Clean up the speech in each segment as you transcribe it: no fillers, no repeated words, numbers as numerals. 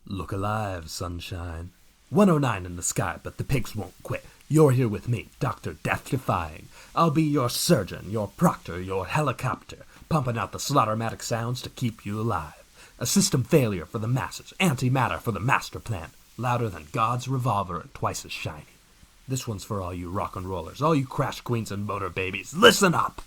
Look alive, sunshine. 109 in the sky, but the pigs won't quit. You're here with me, Dr. Death-Defying. I'll be your surgeon, your proctor, your helicopter, pumping out the slaughtermatic sounds to keep you alive. A system failure for the masses, antimatter for the master plan, louder than God's revolver and twice as shiny. This one's for all you rock and rollers, all you crash queens and motor babies. Listen up!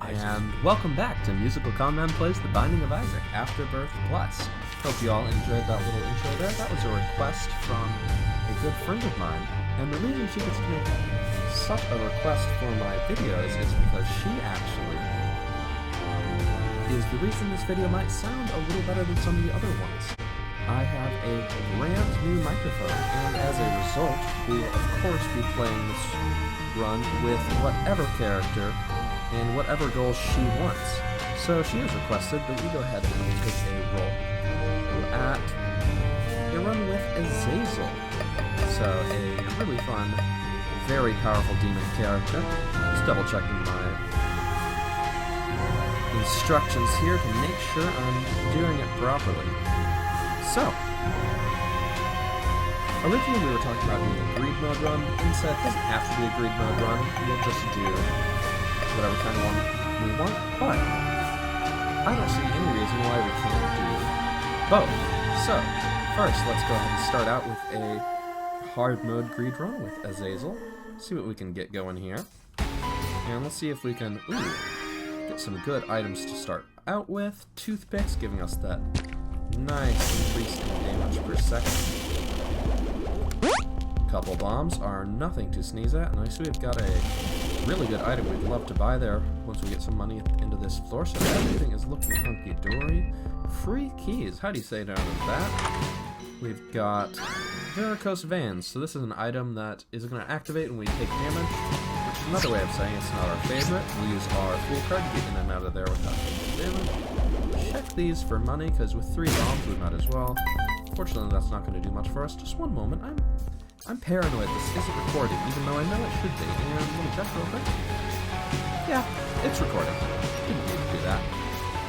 And welcome back to MusicalConman Plays The Binding of Isaac, Afterbirth Plus. Hope you all enjoyed that little intro there. That was a request from a good friend of mine, and the reason she gets to make such a request for my videos is because she actually is the reason this video might sound a little better than some of the other ones. I have a brand new microphone, and as a result, we will of course be playing this run with whatever character and whatever goals she wants. So she has requested that we go ahead and take a roll at a run with Azazel. So a really fun, very powerful demon character. Just double checking my instructions here to make sure I'm doing it properly. So, originally we were talking about doing a greed mode run, but instead it doesn't have to be a greed mode run. We'll just do whatever kind of one we want, but I don't see any reason why we can't do both. So, first let's go ahead and start out with a hard mode greed run with Azazel. See what we can get going here. And let's see if we can get some good items to start out with. Toothpicks giving us that nice increase in damage per second. Couple bombs are nothing to sneeze at, and I see we've got a really good item we'd love to buy there once we get some money into this floor, so everything is looking hunky-dory. Free keys, how do you say down with that? We've got varicose veins, so this is an item that is going to activate when we take damage, which is another way of saying it's not our favorite. We use our fool card to get in and out of there without taking damage. Check these for money, because with 3 bombs we might as well. Fortunately, that's not going to do much for us. Just one moment, I'm paranoid this isn't recording, even though I know it should be. And let me check real quick. Yeah, it's recording. Didn't need to do that.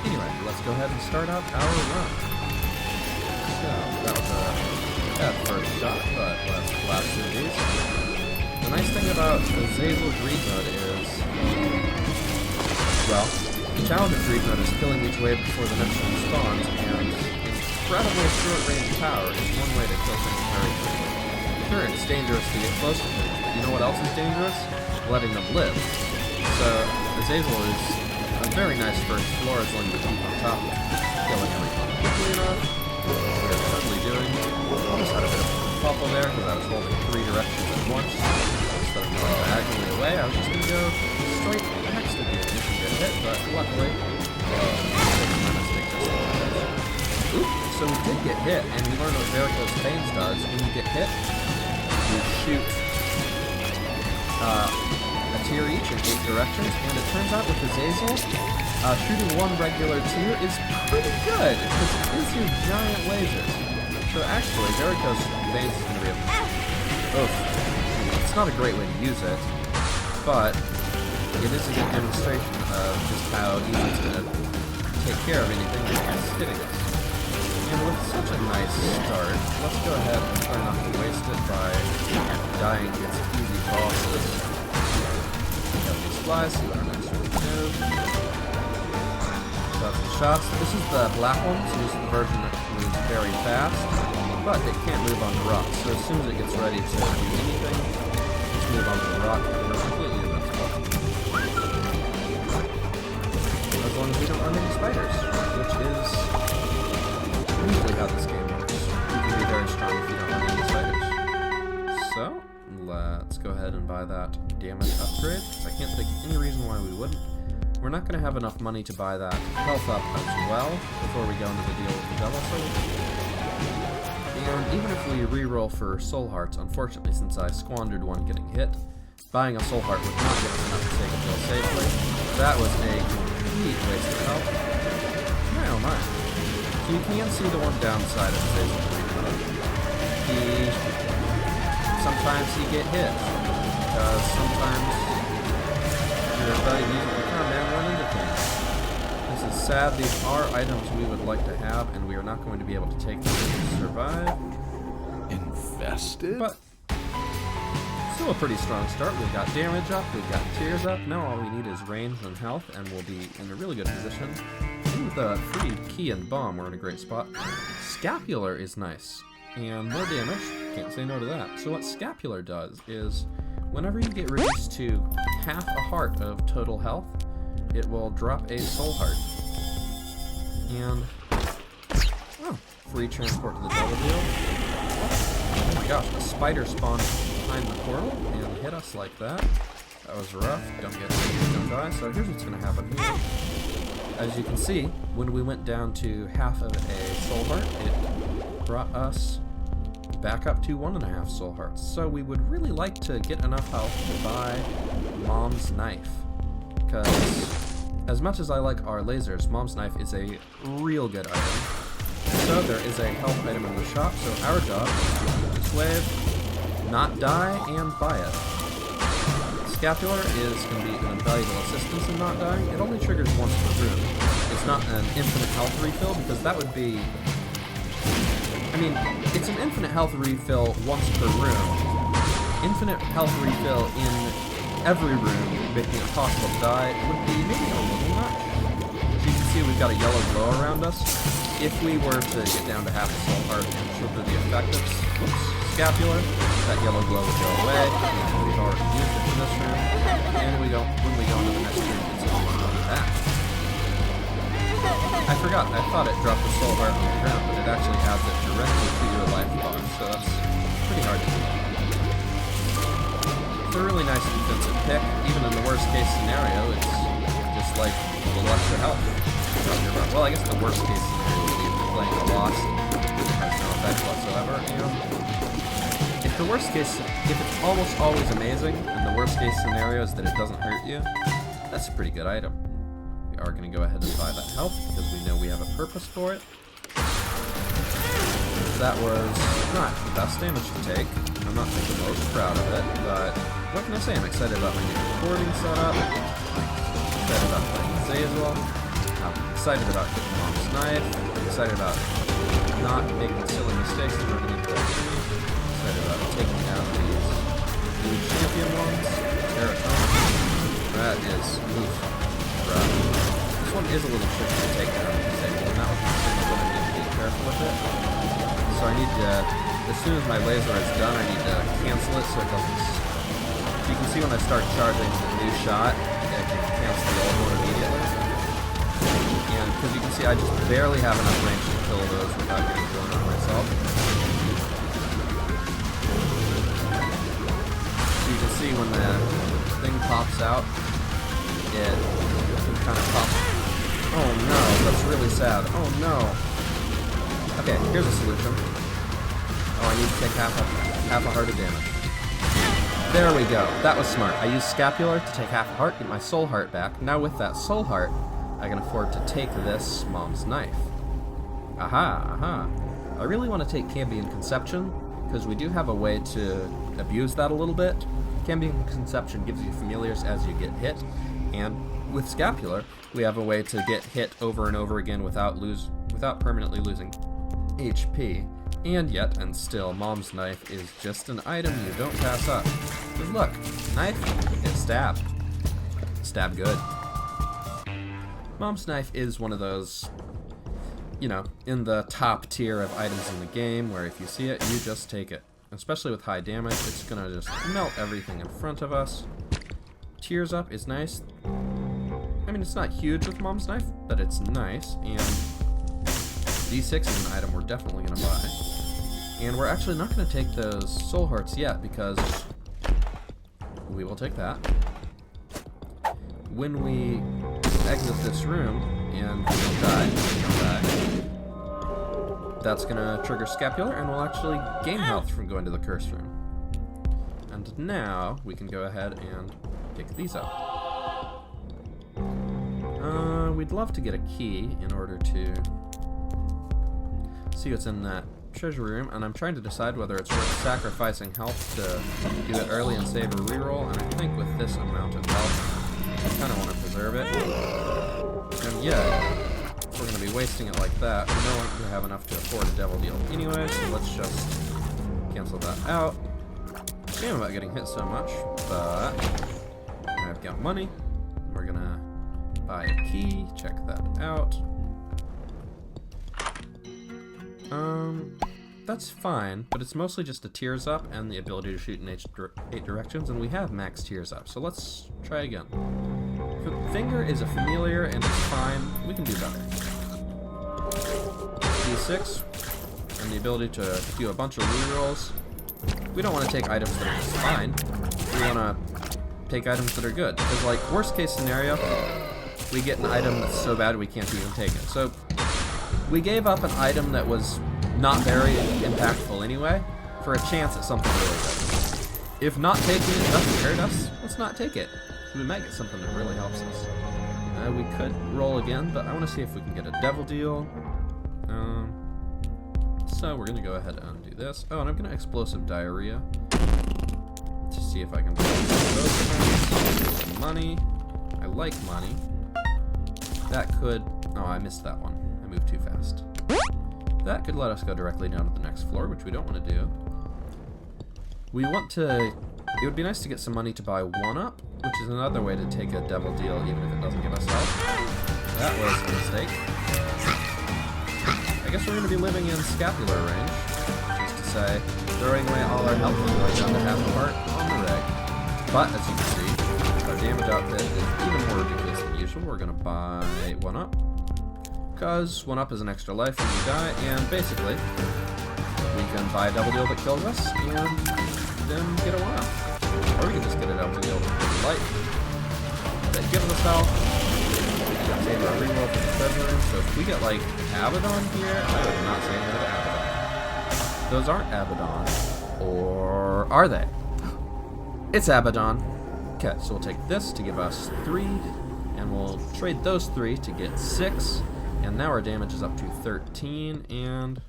Anyway, let's go ahead and start out our run. So, that was a bad first shot, but let's blast through these. The nice thing about Azazel Greed Mode is, well, the challenge of Greed Mode is killing each wave before the next one spawns, and incredibly short-range power is one way to kill things very quickly. Sure, it's dangerous to get close to things, but you know what else is dangerous? Letting them live. So, Azazel is a very nice first floor as long as you keep on top of it. Killing everything quickly enough. We're certainly doing. Almost had a bit of a bubble there because I was holding 3 directions at once. Instead of going diagonally away, I was just going to go straight next to you and you can get hit, but luckily, so we did get hit, and we learned what varicose veins does. When you get hit, you shoot a tier each in 8 directions, and it turns out with Azazel, shooting 1 regular tier is pretty good, because it gives you giant lasers. So actually, varicose veins is going to be it's not a great way to use it, but it is a good demonstration of just how easy it's going to take care of anything that's hitting us. And with such a nice start, let's go ahead and try not to waste it by dying to its easy bosses. We have these flies, see what our next one is. Shots and shots. This is the black one, so this is the version that moves very fast, but it can't move on the rocks, so as soon as it gets ready to do anything, just move onto the rock and we're completely invincible. As long as we don't run into spiders, which is usually how this game works. You can be very strong if you don't run into spiders. So, let's go ahead and buy that damage upgrade. I can't think of any reason why we wouldn't. We're not going to have enough money to buy that health up as well before we go into the deal with the Devil Soul. And even if we re-roll for Soul Hearts, unfortunately since I squandered one getting hit, buying a Soul Heart would not get us enough to take a kill safely. That was a complete waste of health. Oh my. You can see the one downside of Azazel Greed Mode. Sometimes he get hit, because sometimes you're about to use the car man run into things. This is sad. These are items we would like to have, and we are not going to be able to take them to survive. Infested? But still a pretty strong start. We've got damage up, we've got tears up. Now all we need is range and health, and we'll be in a really good position. And with a free key and bomb, we're in a great spot. Scapular is nice, and more damage. Can't say no to that. So what Scapular does is, whenever you get reduced to half a heart of total health, it will drop a soul heart. And oh, free transport to the double deal. Oh my gosh, a spider spawned behind the portal and hit us like that. That was rough. Don't get hit, don't die. So here's what's going to happen here. As you can see, when we went down to half of a soul heart, it brought us back up to 1.5 soul hearts. So we would really like to get enough health to buy Mom's Knife. Because as much as I like our lasers, Mom's Knife is a real good item. So there is a health item in the shop, so our job is to use this wave, not die, and buy it. Scapular is going to be an invaluable assistance in not dying. It only triggers once per room. It's not an infinite health refill, because that would be... I mean, it's an infinite health refill once per room. Infinite health refill in every room, making it impossible to die, would be maybe a little much. As you can see, we've got a yellow glow around us. If we were to get down to half a soul heart and trigger the effect of Scapular, that yellow glow would go away. We've already used it for this room, and when we go into the next room, it's only on that. I forgot, I thought it dropped the soul heart on the ground, but it actually adds it directly to your life bar, so that's pretty hard to do. It's a really nice defensive pick. Even in the worst case scenario, it's just like a little extra health. Well, I guess the worst case scenario would be if you're playing a loss and it has no effect whatsoever. And if the worst case, if it's almost always amazing, and the worst case scenario is that it doesn't hurt you, that's a pretty good item. We are going to go ahead and buy that health because we know we have a purpose for it. That was not the best damage to take. I'm not the most proud of it, but what can I say? I'm excited about my new recording setup. I'm excited about playing Zazel. I'm excited about getting Mom's Knife. I'm excited about not making silly mistakes that we're going to do. I'm excited about taking down these new champion ones. Terratoma. That is oof. Rough. This one is a little tricky to take down with Zazel, and that was the thing that I need to be careful with it. So I need to, as soon as my laser is done, I need to cancel it so it doesn't... You can see when I start charging the new shot, it can cancel the old one immediately. And because you can see I just barely have enough range to kill those without getting blown up myself. So you can see when the thing pops out, it can kind of pop... Oh no, that's really sad. Oh no. Okay, here's a solution. Oh, I need to take half a heart of damage. There we go. That was smart. I used Scapular to take half a heart, get my soul heart back. Now with that soul heart, I can afford to take this Mom's Knife. Aha, aha. I really want to take Cambion Conception, because we do have a way to abuse that a little bit. Cambion Conception gives you familiars as you get hit, and with Scapular, we have a way to get hit over and over again without permanently losing HP, and yet and still Mom's Knife is just an item you don't pass up. Because look, knife, it stab. Stab good. Mom's Knife is one of those, you know, in the top tier of items in the game where if you see it, you just take it. Especially with high damage, it's gonna just melt everything in front of us. Tears up is nice. I mean, it's not huge with Mom's Knife, but it's nice, and D6 is an item we're definitely going to buy. And we're actually not going to take those soul hearts yet, because we will take that. When we exit this room, and we don't die, that's going to trigger Scapular, and we'll actually gain health from going to the curse room. And now, we can go ahead and pick these up. We'd love to get a key in order to see what's in that treasure room, and I'm trying to decide whether it's worth sacrificing health to do it early and save a reroll, and I think with this amount of health, I kind of want to preserve it. And yet. We're going to be wasting it like that. We know we have enough to afford a devil deal anyway, so let's just cancel that out. Shame about getting hit so much, but I've got money. We're going to buy a key, check that out. That's fine, but it's mostly just a tears up and the ability to shoot in 8 directions, and we have max tears up, so let's try again. Finger is a familiar and it's fine. We can do better. D6, and the ability to do a bunch of rerolls. We don't want to take items that are just fine. We want to take items that are good. Because, like, worst case scenario, we get an item that's so bad we can't even take it. So, we gave up an item that was not very impactful anyway, for a chance at something really good. If not taking it doesn't hurt us, let's not take it. We might get something that really helps us. We could roll again, but I want to see if we can get a devil deal. So we're going to go ahead and do this. Oh, and I'm going to explosive diarrhea to see if I can those money. I like money. That could... Oh, I missed that one. I moved too fast. That could let us go directly down to the next floor, which we don't want to do. We want to... It would be nice to get some money to buy 1-up, which is another way to take a devil deal even if it doesn't give us health. That was a mistake. I guess we're going to be living in scapular range, which is to say, throwing away all our health and going down to half a heart on the reg. But, as you can see, our damage outfit is even more ridiculous than usual. We're going to buy 1-up. Because 1-up is an extra life when you die, and basically, we can buy a double deal that kills us, and then get a 1-up. Or we can just get a double deal with light that gives us health. We can save our reroll for the treasure room, so if we get, like, Abaddon here, I would not say no to Abaddon. Those aren't Abaddon. Or are they? It's Abaddon. Okay, so we'll take this to give us 3, and we'll trade those 3 to get 6. And now our damage is up to 13, and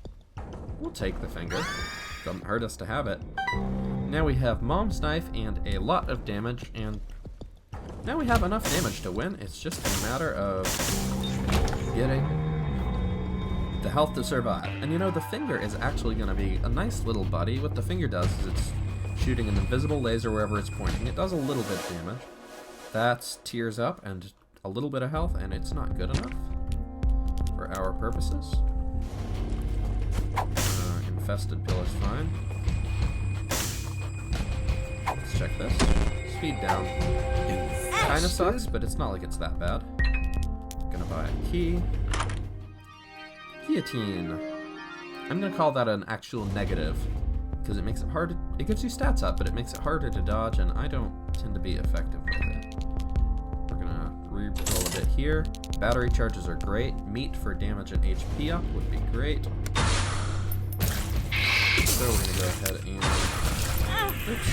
we'll take the finger. Doesn't hurt us to have it. Now we have Mom's Knife and a lot of damage, and now we have enough damage to win. It's just a matter of getting the health to survive. And you know, the finger is actually going to be a nice little buddy. What the finger does is it's shooting an invisible laser wherever it's pointing. It does a little bit of damage. That's tears up and a little bit of health, and it's not good enough for our purposes. Infested pill is fine. Let's check this. Speed down. Kinda sucks, but it's not like it's that bad. Gonna buy a key. Guillotine. I'm gonna call that an actual negative, because it makes it hard. It gives you stats up, but it makes it harder to dodge, and I don't tend to be effective with it. We're gonna re-roll a bit here. Battery charges are great. Meat for damage and HP up would be great. So we're gonna go ahead and... Oops.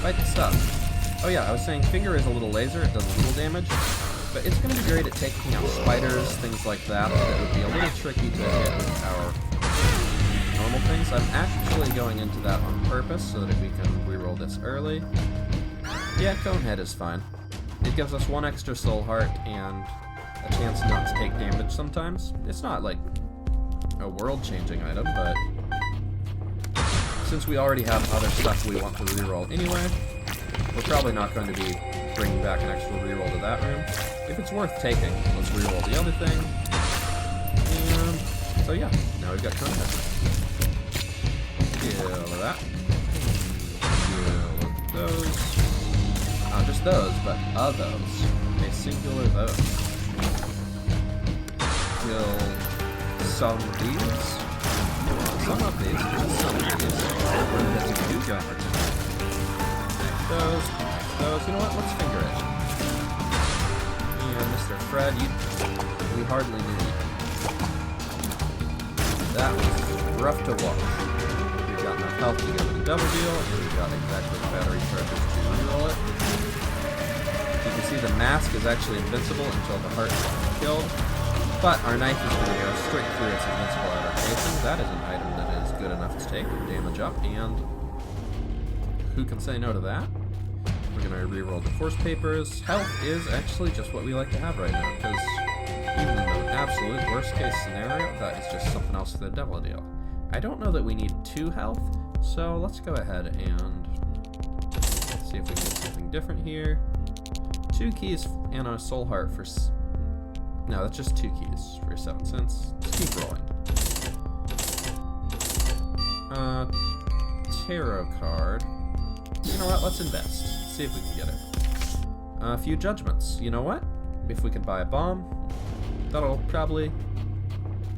Fight the stuff. Oh yeah, I was saying finger is a little laser. It does a little damage. But it's going to be great at taking out spiders, things like that. That would be a little tricky to hit with our normal things. I'm actually going into that on purpose so that we can reroll this early. Yeah, Conehead is fine. It gives us 1 extra soul heart and a chance not to take damage sometimes. It's not like a world-changing item, but since we already have other stuff we want to reroll anyway, we're probably not going to be bringing back an extra reroll to that room. If it's worth taking, let's reroll the other thing. And so yeah, now we've got Conehead. Kill that. Kill those. Not just those, but those. A singular those. Kill some of these. Some of these. Just some of these. We're going to get huge opportunity. Those. You know what? Let's finger it. And Mr. Fred, we hardly knew you. That was rough to watch. We've got enough health to go with a double deal, and we've got exactly the battery charges to reroll it. You can see the mask is actually invincible until the heart is killed, but our knife is going to go straight through its invincible outer casing. That is an item that is good enough to take damage up, and who can say no to that? We're We're gonna re-roll the force papers. Health is actually just what we like to have right now, because even in the absolute worst case scenario, that is just something else for the devil deal. I don't know that we need 2 health, so let's go ahead and see if we can get something different here. 2 keys and a soul heart for... No, that's just 2 keys for 7 cents. Let's keep rolling. Tarot card. You know what? Let's invest. See if we can get it. A few judgments. You know what? If we can buy a bomb, that'll probably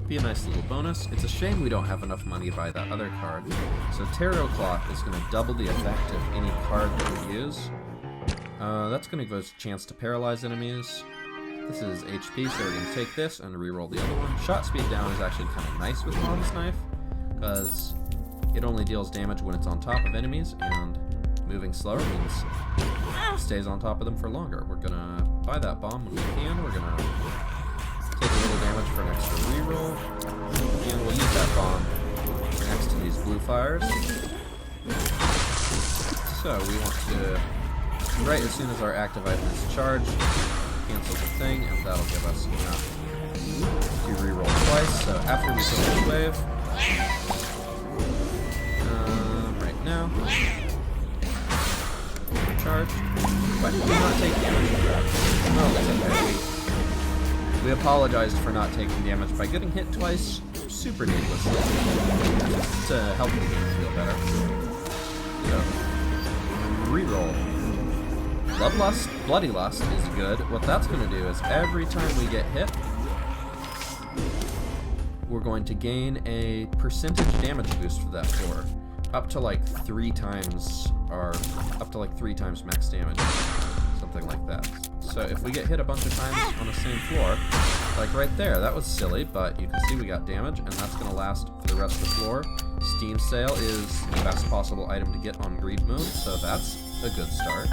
be a nice little bonus. It's a shame we don't have enough money to buy that other card. So Tarot Cloth is going to double the effect of any card that we use. That's going to give us a chance to paralyze enemies. This is HP, so we're going to take this and re-roll the other one. Shot speed down is actually kind of nice with Mom's Knife, because it only deals damage when it's on top of enemies, and moving slower means it stays on top of them for longer. We're going to buy that bomb when we can. We're going to take a little damage for an extra reroll, and we'll use that bomb next to these blue fires. So we want to, right as soon as our active item is charged, cancel the thing, and that'll give us enough to reroll twice. So after we kill this wave, right now, charge. Why did we not take damage from that? Oh, that's okay. We apologized for not taking damage by getting hit twice, super needlessly, just to help the game feel better. So, reroll. Bloodlust, Bloody Lust is good. What that's going to do is every time we get hit, we're going to gain a percentage damage boost for that floor, up to like 3 times max damage, something like that. So if we get hit a bunch of times on the same floor, like right there, that was silly, but you can see we got damage, and that's going to last for the rest of the floor. Steam Sale is the best possible item to get on Greed Moon, so that's a good start.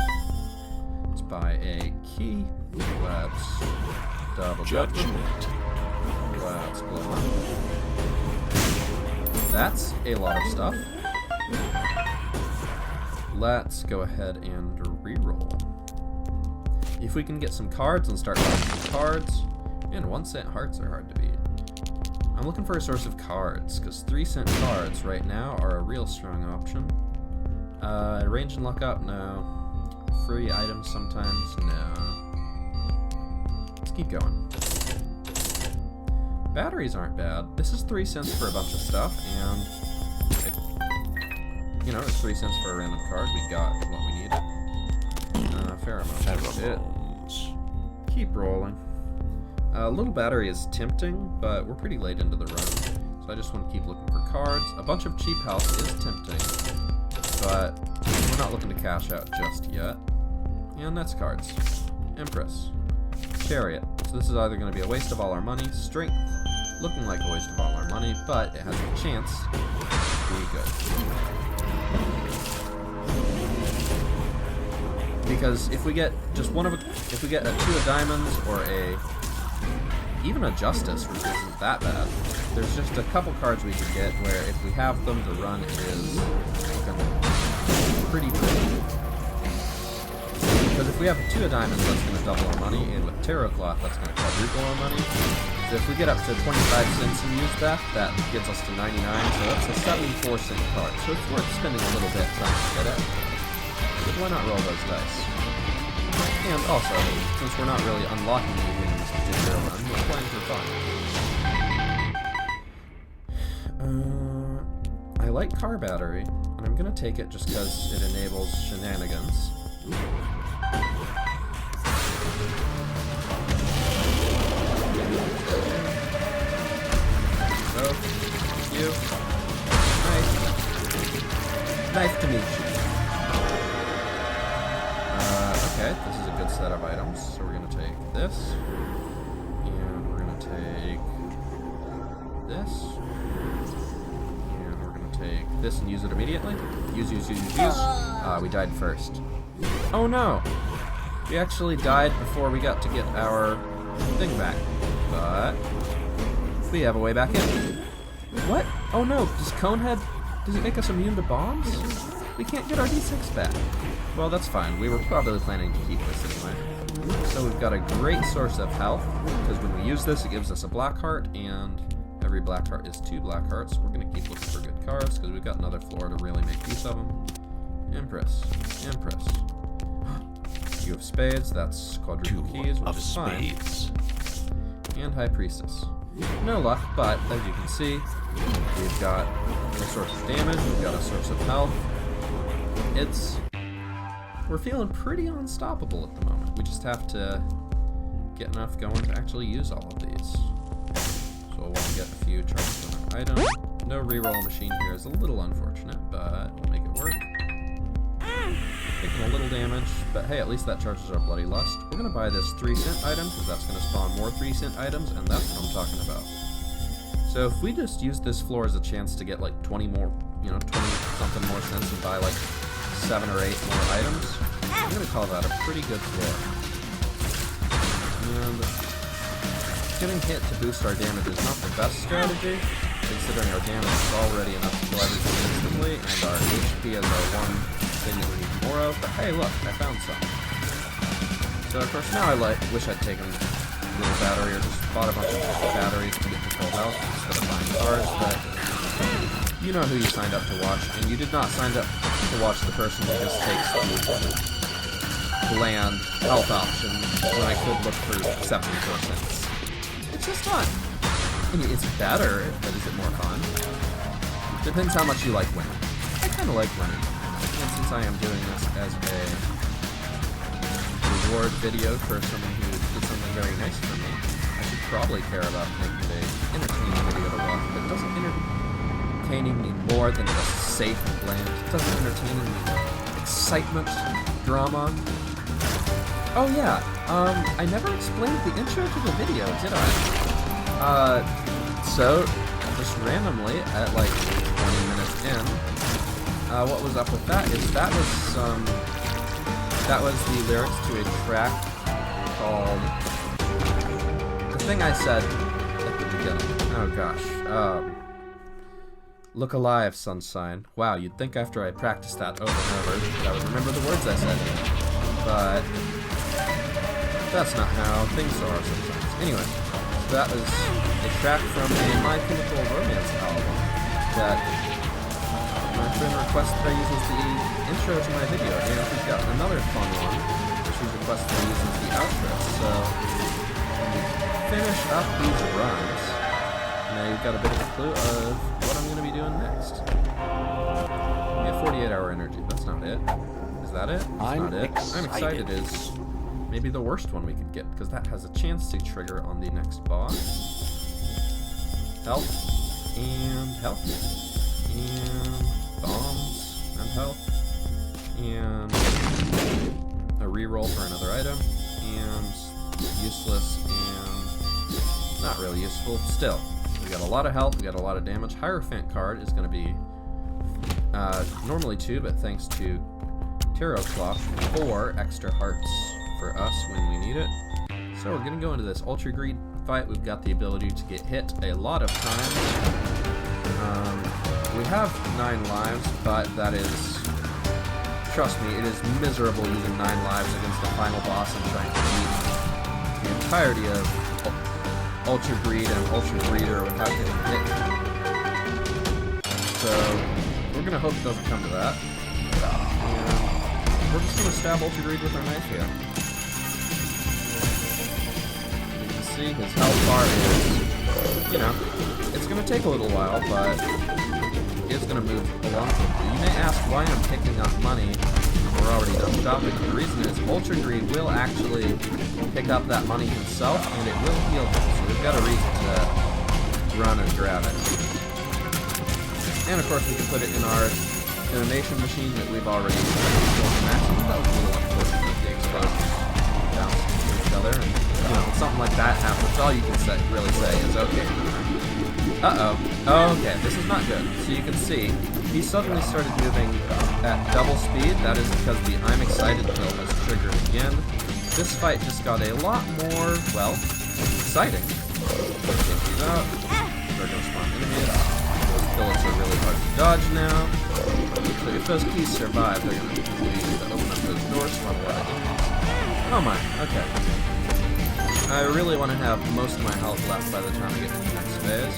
Let's buy a key. Let's double judgment. Let's blow up. That's a lot of stuff. Let's go ahead and reroll. If we can get some cards and start buying some cards, and 1 cent hearts are hard to beat. I'm looking for a source of cards, because 3 cent cards right now are a real strong option. Range and luck up? No. Free items sometimes? No. Let's keep going. Batteries aren't bad. This is 3 cents for a bunch of stuff, and if, you know, it's 3 cents for a random card. We got what we needed. Fair amount of it. Keep rolling. A little battery is tempting, but we're pretty late into the run, so I just want to keep looking for cards. A bunch of cheap health is tempting, but we're not looking to cash out just yet. And that's cards. Empress. Chariot. So this is either going to be a waste of all our money. Strength. Looking like a waste of all our money, but it has a chance to be good. Because if we get just if we get a 2 of diamonds or even a justice, which isn't that bad, there's just a couple cards we could get where if we have them, the run is looking pretty pretty. Because if we have a 2 of diamonds, that's going to double our money, and with Tarot Cloth, that's going to quadruple our money. So if we get up to 25 cents and use that, that gets us to 99, so that's a 74 cent card. So it's worth spending a little bit trying to get it. But why not roll those dice? And also, since we're not really unlocking anything in this particular run, we're playing for fun. I like car battery, and I'm going to take it just because it enables shenanigans. Oh, you. Nice to meet you. Okay, this is a good set of items. So we're gonna take this, and we're gonna take this, and we're gonna take this and use it immediately. Use. We died first. Oh no! We actually died before we got to get our thing back. But we have a way back in. What? Oh no, does it make us immune to bombs? We can't get our D6 back. Well, that's fine. We were probably planning to keep this anyway. So we've got a great source of health, because when we use this, it gives us a black heart, and every black heart is 2 black hearts. We're going to keep looking for good cards, because we've got another floor to really make use of them. Empress. Empress. You have spades, that's quadruple keys, which is fine. And High Priestess. No luck, but as you can see, we've got a source of damage, we've got a source of health. We're feeling pretty unstoppable at the moment. We just have to get enough going to actually use all of these. So we'll want to get a few charges on our item. No reroll machine here is a little unfortunate, but we'll make it work. Taking a little damage, but hey, at least that charges our Bloody Lust. We're going to buy this 3-cent item, because that's going to spawn more 3-cent items, and that's what I'm talking about. So if we just use this floor as a chance to get like 20 more, 20-something more cents and buy like 7 or 8 more items, I'm going to call that a pretty good floor. And getting hit to boost our damage is not the best strategy, considering our damage is already enough to kill everything instantly, and our HP is our one thing that we need more of, but hey, look, I found some. So, of course, now I wish I'd taken a little battery or just bought a bunch of batteries to get to full health instead of buying cards, but you know who you signed up to watch, and you did not sign up to watch the person who just takes the bland health option when I could look for 74 cents. It's just fun. I mean, it's better, but is it more fun? Depends how much you like winning. I kind of like winning. And since I am doing this as a reward video for someone who did something very nice for me, I should probably care about making it an entertaining video to watch, but it doesn't entertaining me more than just safe and bland. It doesn't entertain me excitement, drama. Oh yeah, I never explained the intro to the video, did I? So, just randomly, at like 20 minutes in, what was up with that is that was the lyrics to a track called, the thing I said at the beginning, oh gosh, Look Alive, Sunshine. Wow, you'd think after I practiced that over and over that I would remember the words I said, but that's not how things are sometimes. Anyway, that was a track from a My Chemical Romance album that my friend requested I use as the intro to my video, and she's got another fun one that she's requested I use as the outro. So when we finish up these runs, now you've got a bit of a clue of what I'm going to be doing next. We have 48-hour energy. That's not it. Is that it? That's not it. I'm excited is maybe the worst one we could get, because that has a chance to trigger on the next boss. Health, and health, and bombs, and health, and a reroll for another item, and useless, and not really useful. Still, we got a lot of health, we got a lot of damage. Hierophant card is going to be normally 2, but thanks to Tarot Cloth, 4 extra hearts for us when we need it. So we're going to go into this Ultra Greed fight. We've got the ability to get hit a lot of times. We have 9 lives, but that is, trust me, it is miserable using 9 lives against the final boss and trying to beat the entirety of Ultra Greed and Ultra Greeder without getting hit. So we're going to hope it doesn't come to that. And we're just going to stab Ultra Greed with our knife here. His health bar is, it's going to take a little while, but it's going to move along quickly. You may ask why I'm picking up money when we're already done shopping. The reason is Ultra Greed will actually pick up that money himself, and it will heal him, so we've got a reason to run and grab it. And of course we can put it in our donation machine that we've already maxed. That was a little unfortunate that the explosions bounced into each other, and something like that happens, all you can really say is, okay. Okay, this is not good. So you can see, he suddenly started moving at double speed. That is because the I'm excited kill has triggered again. This fight just got a lot more, well, exciting. Take these out. They're going to spawn enemies. Those billets are really hard to dodge now. So if those keys survive, they're going to be able to open up those doors from a lot of enemies. Oh my, okay. I really want to have most of my health left by the time I get to the next phase.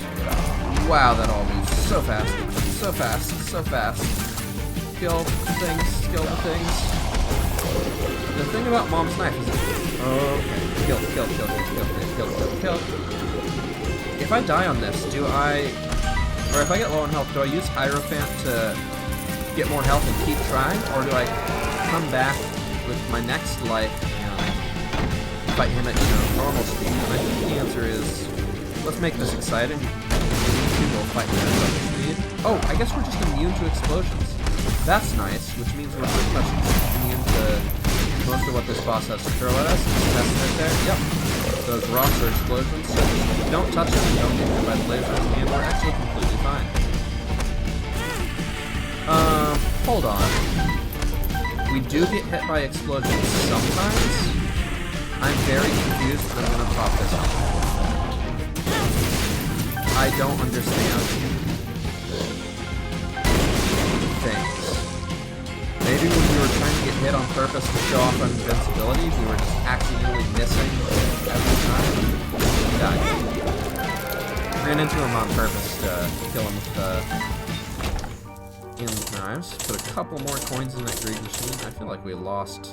Wow, that all moves so fast. So fast, so fast. Kill things, kill the things. The thing about Mom's knife is okay. Kill. If I die on this, or if I get low on health, do I use Hierophant to get more health and keep trying? Or do I come back with my next life and fight him at, normal speed? And I think the answer is, let's make this exciting. We'll fight him at double speed. Oh, I guess we're just immune to explosions. That's nice, which means we're pretty much immune to most of what this boss has to throw at us. Test right there. Yep. Those rocks are explosions, so don't touch them, don't get hit by the lasers, and we're actually completely fine. Hold on. We do get hit by explosions sometimes. I'm very confused, and I'm gonna pop this out. I don't understand things. Maybe when we were trying to get hit on purpose to show off invincibility, we were just accidentally missing every time. He died. Ran into him on purpose to kill him with the knives. Put a couple more coins in that greed machine. I feel like we lost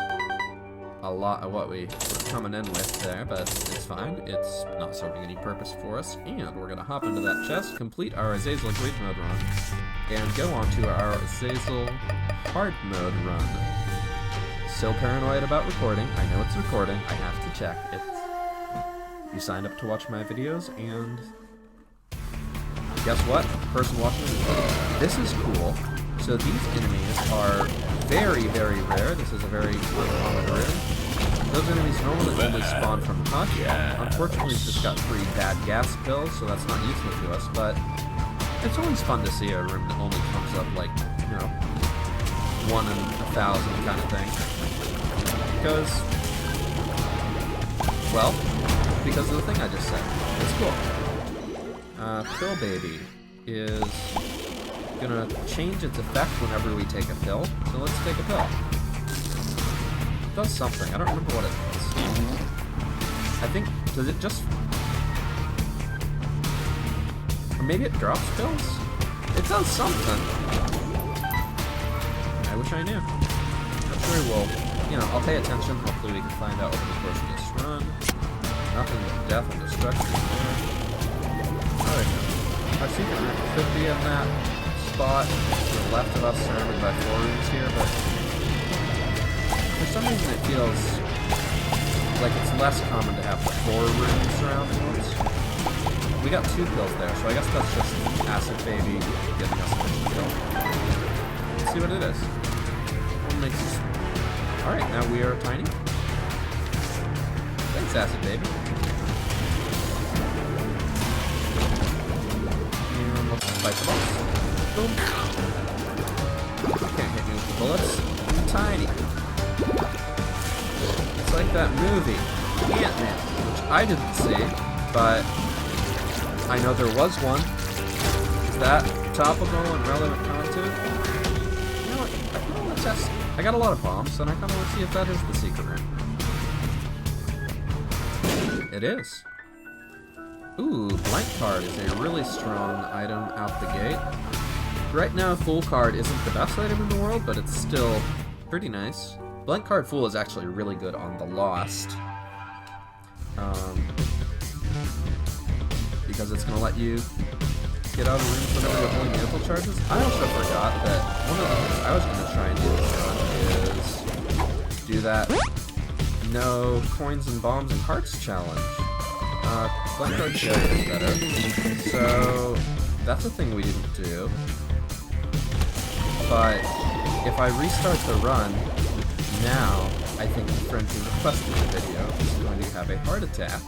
a lot of what we were coming in with there, but it's fine. It's not serving any purpose for us. And we're gonna hop into that chest, complete our Azazel Greed Mode run, and go on to our Azazel Hard Mode run. Still paranoid about recording. I know it's recording. I have to check. You signed up to watch my videos, and guess what? Person watching, this is cool. So these enemies are very, very rare. This is a very uncommon room. Those enemies normally only spawn from touch. Unfortunately, we've just got 3 bad gas pills, so that's not useful to us, but it's always fun to see a room that only comes up like, 1 in 1,000 kind of thing. Because of the thing I just said. It's cool. Pill Baby is gonna change its effect whenever we take a pill. So let's take a pill. It does something. I don't remember what it does. I think, does it just... Or maybe it drops pills? It does something. I wish I knew. I'm sure we'll, I'll pay attention. Hopefully we can find out over the course of this run. Nothing but death and destruction there. Alright. Our secret room could be in that spot to the left of us, surrounded by 4 rooms here, but for some reason it feels like it's less common to have 4 rooms surrounding us. We got 2 pills there, so I guess that's just Acid Baby giving us a kill. Let's see what it is. What makes us... Alright, now we are tiny. Thanks, Acid Baby. And let's fight the boss. Boom. Can't hit me with the bullets. I'm tiny. It's like that movie, Ant-Man, which I didn't see, but I know there was one. Is that topical and relevant content? You know what? I kind of want to test. I got a lot of bombs, and I kind of want to see if that is the secret room. It is. Ooh, Blank Card is a really strong item out the gate. Right now, Full Card isn't the best item in the world, but it's still pretty nice. Blank Card Full is actually really good on the Lost. Because it's going to let you get out of the room whenever the Holy Mantle charges. I also forgot that one of the things I was going to try and do this run is do that no coins and bombs and hearts challenge. Blank Card Failure is better. So that's a thing we didn't do. But if I restart the run now, I think the friend who requested the video is going to have a heart attack.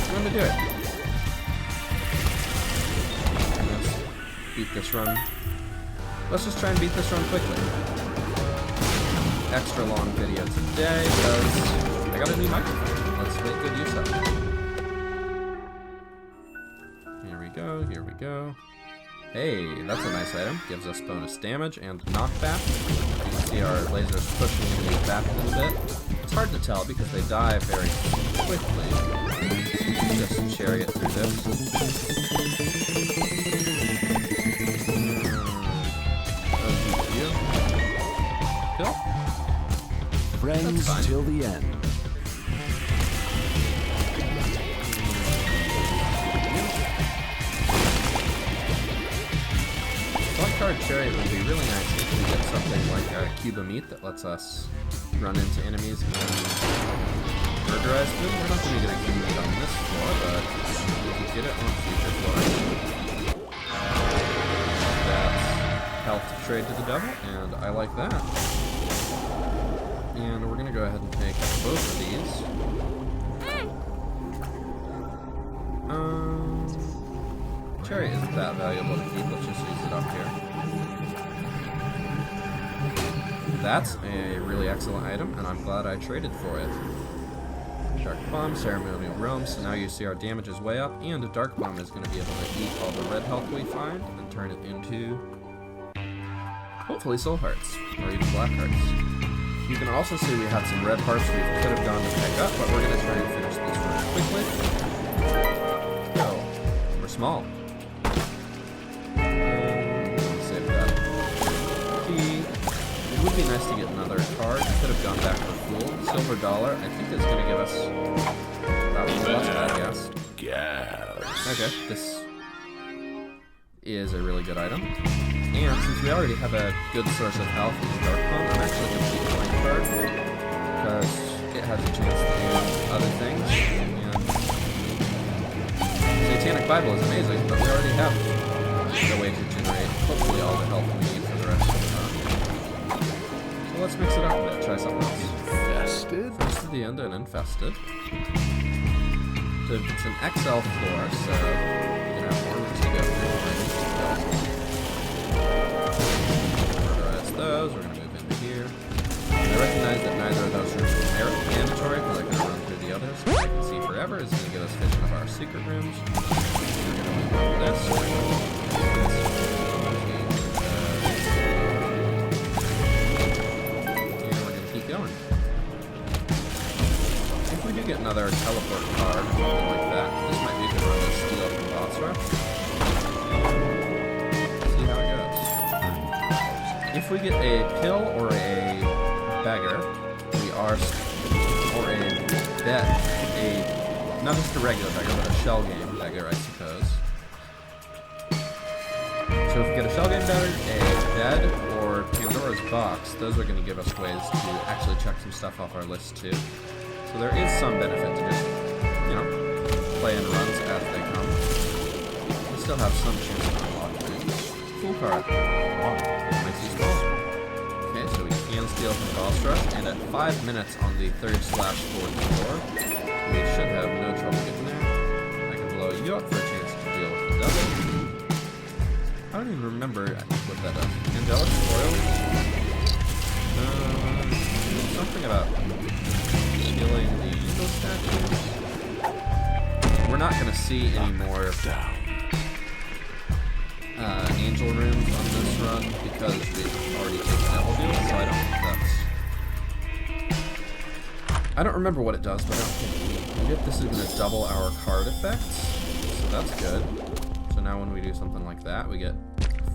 I'm going to do it. Let's beat this run. Let's just try and beat this run quickly. extra long video today because I got a new microphone. Let's make good use of it. Here we go, here we go. Hey, that's a nice item. Gives us bonus damage and knockback. You can see our lasers pushing enemies back a little bit. It's hard to tell because they die very quickly. Just chariot through this. Kill? Friends till the end. Black card chariot would be really nice if we get something like a cube of meat that lets us run into enemies and burgerize them. We're not going to get a cube of meat on this floor, but we can get it on future floors. That's health to trade to the devil, and I like that. And we're going to go ahead and take both of these. Chariot isn't that valuable to keep. Let's just use it up here. That's a really excellent item, and I'm glad I traded for it. Dark Bomb, Ceremonial Realm, so now you see our damage is way up, and a Dark Bomb is going to be able to eat all the red health we find and turn it into, hopefully, soul hearts, or even black hearts. You can also see we had some red hearts we could have gone to pick up, but we're going to try and finish this one quickly. Go. We're small. Save that. Key. It would be nice to get another card. I could have gone back for Fool. Silver Dollar. I think it's going to give us about what's that, I guess. Yes. Okay, this is a really good item. And since we already have a good source of health in the Dark Bomb, I'm actually going to keep the Blank card because it has a chance to do other things. And Satanic Bible is amazing, but we already have the way to generate hopefully all the health we need for the rest of the time. So let's mix it up a bit, try something else. Infested? First to the end and infested. So it's an XL floor, so you can have more rooms to go through. Murderize those, we're going to move into here. I recognize that neither of those rooms are mandatory because I can run through the others. I can see forever is going to give us vision of our secret rooms. We're going to move on to this. And we're going to keep going. If we do get another teleport card or something like that, this might be a good run to steal from boss rush. See how it goes. If we get a pill or a beggar, we are, or a bet, not just a regular beggar, but a shell game beggar, I suppose. So if we get a shell game beggar, a bed, or Pandora's box, those are going to give us ways to actually check some stuff off our list too. So there is some benefit to just, you know, play in runs as they come. We still have some chance to unlock things. Full card. Makes you small. Okay, so we can steal from boss rush, and at 5 minutes on the 3rd/4th floor, we should have no trouble getting there. I can blow you up for a chance to deal with the double. I don't even remember what that does. Angelic Spoils? Something about killing the evil statues. We're not going to see any more angel rooms on this run because we've already taken Devil Deal, so I don't think that's... I don't remember what it does, but I don't think we get this is going to double our card effects, so that's good. So now when we do something like that, we get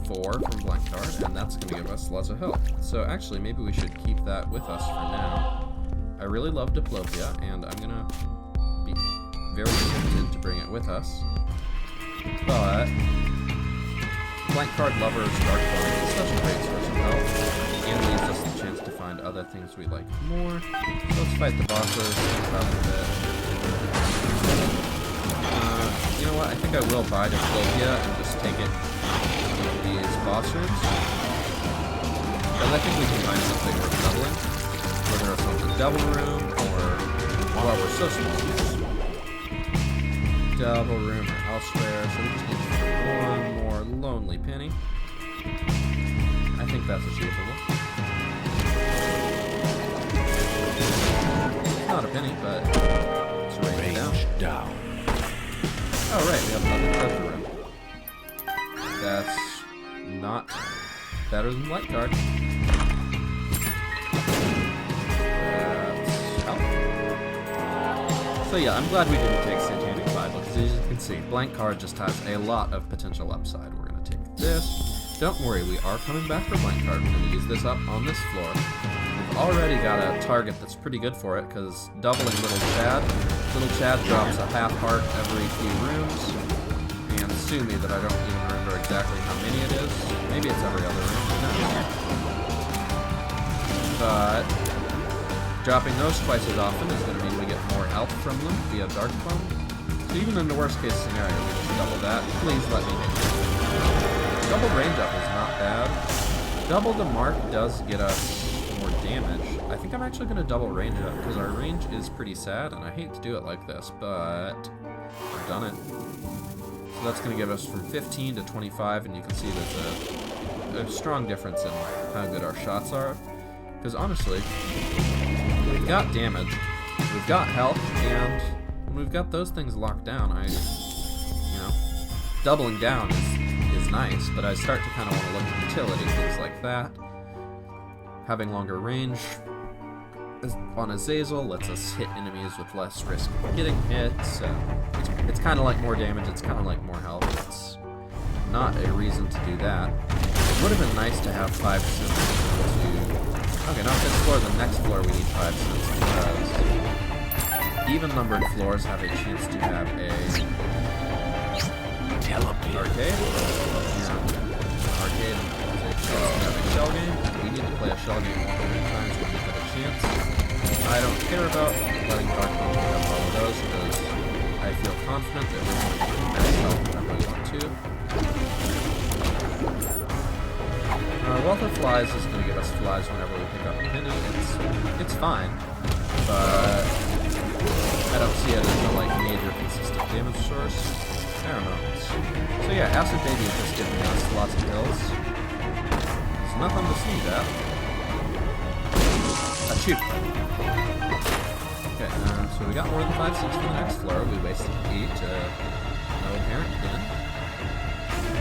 4 from blank card, and that's going to give us lots of health. So actually, maybe we should keep that with us for now. I really love Diplopia, and I'm going to be very tempted to bring it with us. But blank card Lover's Dark Bomb is such a great source of health, and leaves us the chance to find other things we like more. So let's fight the bosses, think about it a bit. You know what, I think I will buy Diplopia and just take it to these boss rooms. Because I think we can find something worth doubling. Whether it's on the double room or, well, we're so small. Double room or elsewhere, so we just need one more lonely penny. I think that's achievable. penny, but let's range down. Range down. Oh, right, we have another treasure room. That's not better than light card. That's health. So yeah, I'm glad we didn't take Satanic Bible, because as you can see, blank card just has a lot of potential upside. We're going to take this. Don't worry, we are coming back for blank card. We're going to use this up on this floor. We've already got a target that's pretty good for it, because doubling Little Chad. Little Chad drops a half heart every few rooms. And sue me that I don't even remember exactly how many it is. Maybe it's every other room. No. But dropping those twice as often is going to mean we get more health from them via Dark Bomb. So even in the worst case scenario, we just double that. Please let me hit you. Double range up is not bad. Double the mark does get us more damage. I think I'm actually going to double range up because our range is pretty sad, and I hate to do it like this, but I've done it. So that's going to give us from 15 to 25, and you can see there's a strong difference in how good our shots are. Because honestly, we've got damage, we've got health, and when we've got those things locked down, doubling down is nice, but I start to kind of want to look at utility, things like that. Having longer range on Azazel lets us hit enemies with less risk of getting hit, so it's kind of like more damage, it's kind of like more health. It's not a reason to do that. It would have been nice to have 5 cents to... Okay, not this floor, the next floor we need 5 cents, because even-numbered floors have a chance to have a... arcade. Arcade is a shell game. We need to play a shell game 100 times when we get a chance. I don't care about letting Dark Bomb pick up all of those because I feel confident that we're going to get max health whenever we want to. Wealth of Flies is going to give us flies whenever we pick up a penny. It's fine, but I don't see it as a major consistent damage source. I don't know. So yeah, Acid Baby is just giving us lots of pills. It's nothing to sneeze at. Achoo. Okay, so we got more than 5 cents for the next floor. We wasted 8 to no apparent gain.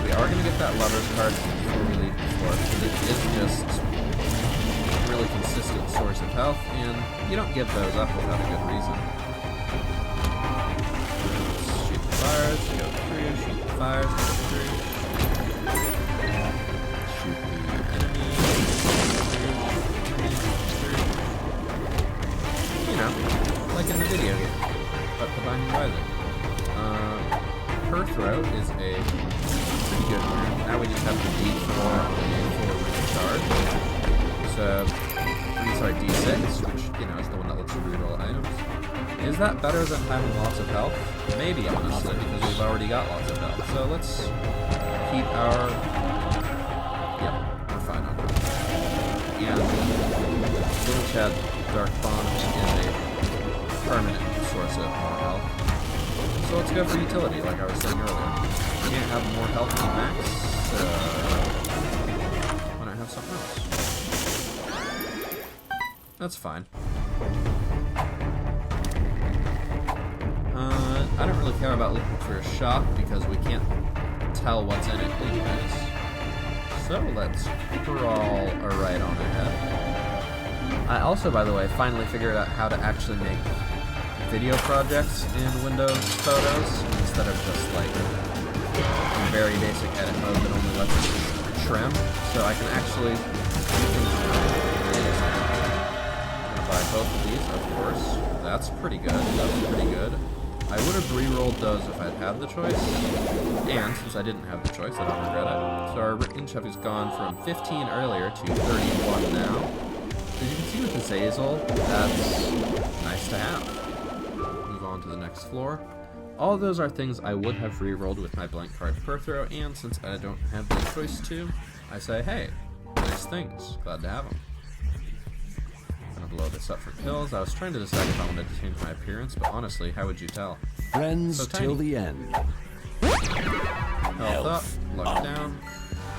We are going to get that Lover's card before we leave the floor, because it is just a really consistent source of health, and you don't give those up without a good reason. Shoot the fires, go through, shoot the fires, go through. Shoot the enemy, through. You know, like in the video game, but the Binding of Isaac. Her Throat is a pretty good room. Now we just have the D4 on the room charge. So, D6, which, is the one that lets you reroll items. Is that better than having lots of health? Maybe, honestly, because we've already got lots of health. So let's keep our... Yep, we're fine on that. And Little Chad Dark Bomb is a permanent source of more health. So let's go for utility, like I was saying earlier. We can't have more health than max, so why not have something else? That's fine. I don't really care about looking for a shop because we can't tell what's in it anyways. So let's crawl right on ahead. I also, by the way, finally figured out how to actually make video projects in Windows Photos instead of just like a very basic edit mode that only lets us trim. So I can actually do things I'm gonna buy both of these, of course. That's pretty good. That's pretty good. I would have re-rolled those if I'd had the choice, and since I didn't have the choice, I don't regret it. So our range has gone from 15 earlier to 31 now. As you can see with the Azazel, that's nice to have. Move on to the next floor. All of those are things I would have re-rolled with my blank card per throw, and since I don't have the choice to, I say, hey, nice things, glad to have them. Gonna blow this up for pills. I was trying to decide if I wanted to change my appearance, but honestly, how would you tell? Friends So tiny. till the end. Health up, luck down.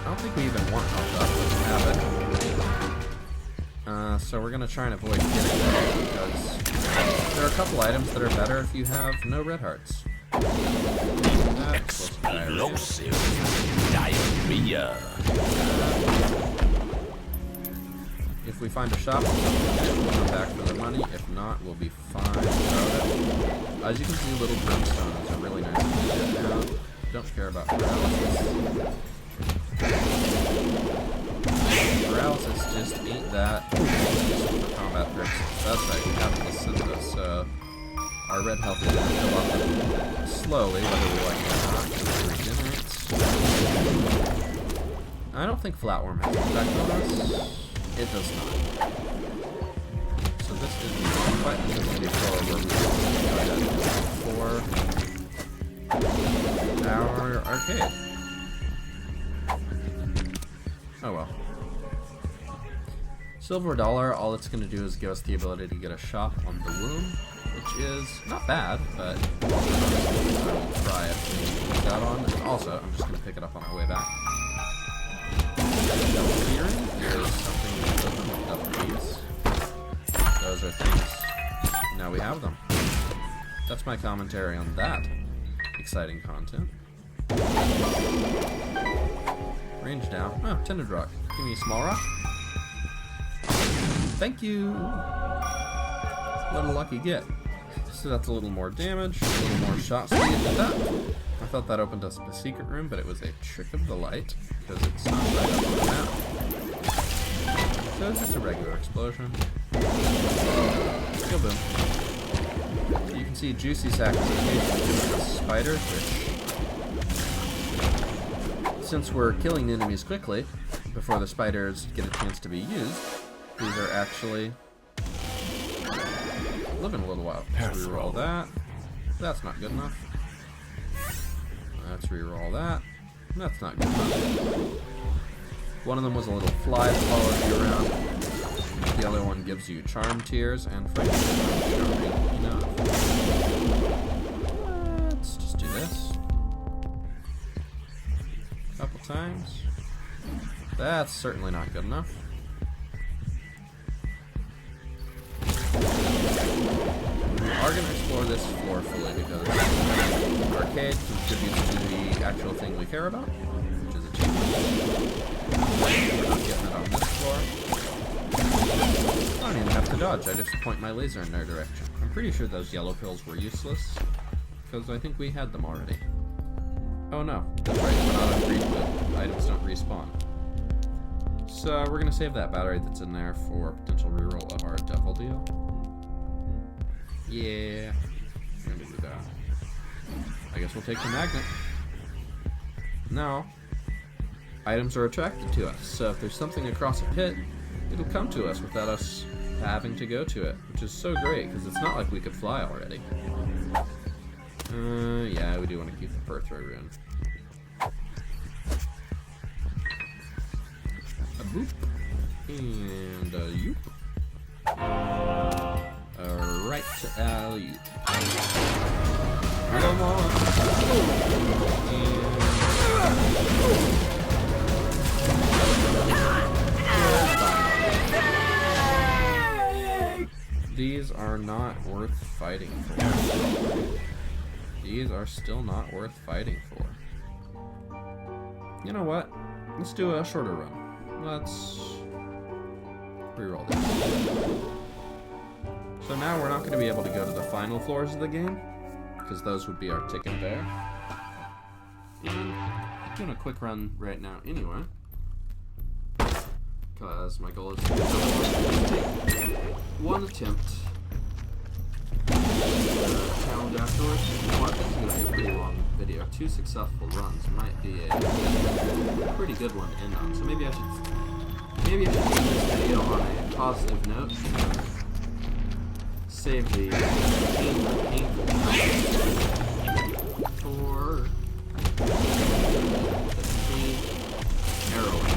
I don't think we even want health up. Let's have it. So we're gonna try and avoid getting that because there are a couple items that are better if you have no red hearts. That's Explosive diarrhea. If we find a shop, we'll come back for the money. If not, we'll be fine about it. As you can see, little brimstones are really nice to get now. Don't care about paralysis. Paralysis just ain't that useful for combat purposes. That's right, we have placenta, so our red health is going to fill up slowly, whether we like it or not, because it regenerates. I don't think Flatworm has an effect on us. It does not. So this is quite an easy floor where we can go ahead for our arcade. Oh well. Silver $1, all it's going to do is give us the ability to get a shop on the womb, which is not bad, but I will try it and put that on. And also, I'm just going to pick it up on our way back. Here is something that's open with double keys. Those are things. Now we have them. That's my commentary on that exciting content. Range down. Oh, tinted rock. Give me a small rock. Thank you! What a lucky get. So that's a little more damage, a little more shot speed. I thought that opened us up a secret room, but it was a trick of the light, because it's not right up on the map. So it's just a regular explosion. Kill boom. You can see Juicy Sack is occasionally with spiders, which, since we're killing the enemies quickly, before the spiders get a chance to be used, these are actually living a little while. Let's reroll that. That's not good enough. Let's reroll that. That's not good enough. One of them was a little fly that followed you around. The other one gives you charm tears, and frankly, charming enough. Let's just do this. A couple times. That's certainly not good enough. We are going to explore this floor fully because arcade contributes to the actual thing we care about, which is achievement. We're not getting it on this floor. I don't even have to dodge, I just point my laser in their direction. I'm pretty sure those yellow pills were useless, because I think we had them already. Oh no, that's right, we're not on reboot. Items don't respawn. So we're going to save that battery that's in there for potential reroll of our devil deal. Yeah, we're going to do that. I guess we'll take the magnet. Now, items are attracted to us, so if there's something across a pit, it'll come to us without us having to go to it, which is so great, because it's not like we could fly already. Yeah, we do want to keep the Perthrow rune. A boop. And a yoop. A right alley. Come on. And these are not worth fighting for. These are still not worth fighting for. You know what? Let's do a shorter run. Let's reroll this. So now we're not going to be able to go to the final floors of the game, because those would be our ticket there. And I'm doing a quick run right now anyway, because my goal is to take one attempt. Challenge afterwards. You know what? This is going to be a pretty long video. 2 successful runs might be a pretty good one to end on. So maybe I should end this video on a positive note. Save the painful for the harrowing.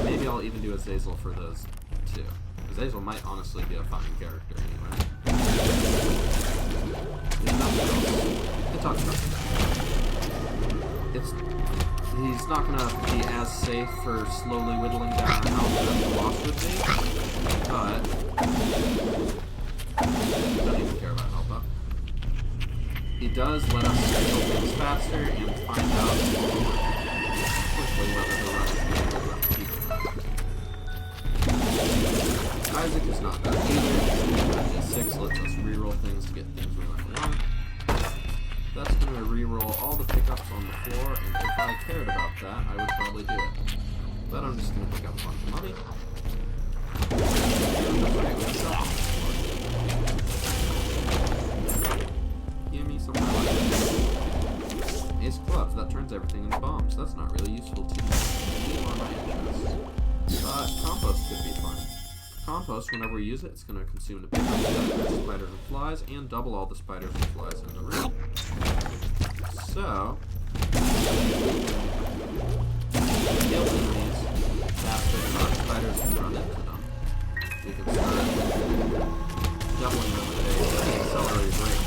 Maybe I'll even do a Zazel for those too. Zazel might honestly be a fine character anyway. There's nothing else to talk about. he's not gonna be as safe for slowly whittling down our health as the boss would be, but don't even care about health up. He does let us kill things faster and find out quickly whether the run is Isaac is not bad either. D6 lets us reroll things to get things we might want. That's going to reroll all the pickups on the floor, and if I cared about that, I would probably do it. But I'm just going to pick up a bunch of money. Give me some money. Ace of clubs, that turns everything into bombs. That's not really useful to me or my interests. But compost could be fun. Compost, whenever we use it, it's going to consume the pickups, spiders and flies, and double all the spiders and flies in the room. So, kill enemies faster than our spiders can run into them. We can start doubling them with a accelerated rate.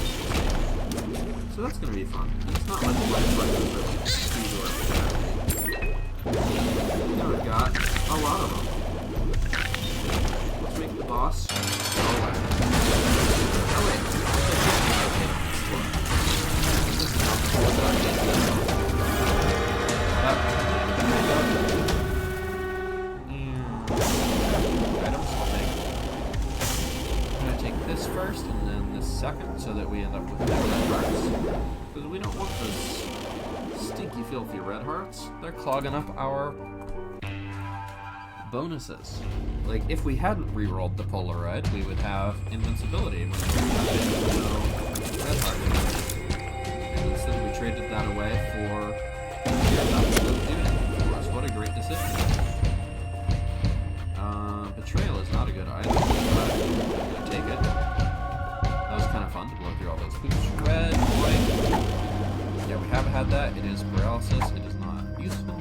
So that's going to be fun. And it's not like the life spiders really easy or bad. Now we've got a lot of them. Let's make the boss go away. Oh wait. I'm gonna take this first and then this second so that we end up with no red hearts. Because we don't want those stinky, filthy red hearts. They're clogging up our bonuses. Like, if we hadn't rerolled the Polaroid, we would have invincibility when we had no red heart. And instead we traded that away for what a great decision. Betrayal is not a good item, but I'm gonna take it. That was kind of fun to blow through all those hoops. Red, white. Yeah, we haven't had that. It is paralysis. It is not useful.